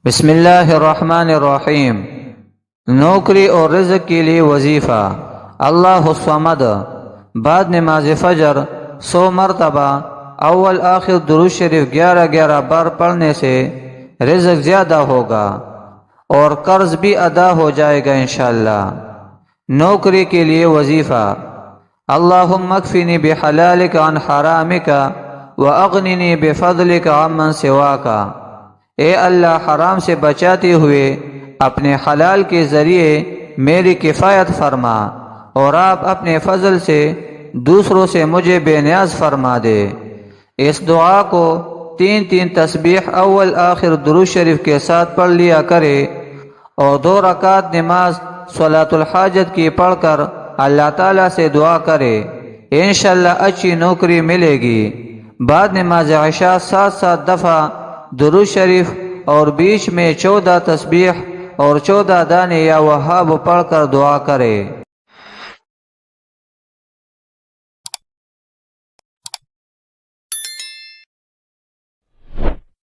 بسم اللہ الرحمن الرحیم۔ نوکری اور رزق کے لیے وظیفہ۔ اللہ الصمد، بعد نماز فجر 100 مرتبہ اول آخر درود شریف 11 بار پڑھنے سے رزق زیادہ ہوگا اور قرض بھی ادا ہو جائے گا انشاءاللہ۔ نوکری کے لیے وظیفہ: اللہم اکفنی بحلالک عن حرامک واغننی بفضلک عمن سواک۔ اے اللہ، حرام سے بچاتے ہوئے اپنے حلال کے ذریعے میری کفایت فرما، اور آپ اپنے فضل سے دوسروں سے مجھے بے نیاز فرما دے۔ اس دعا کو 3 تسبیح اول آخر درود شریف کے ساتھ پڑھ لیا کرے اور 2 رکعت نماز صلاۃ الحاجت کی پڑھ کر اللہ تعالیٰ سے دعا کرے، انشاءاللہ اچھی نوکری ملے گی۔ بعد نماز عشاء 7 دفعہ درود شریف اور بیچ میں 14 تسبیح اور 14 دانے یا وہاب پڑھ کر دعا کرے۔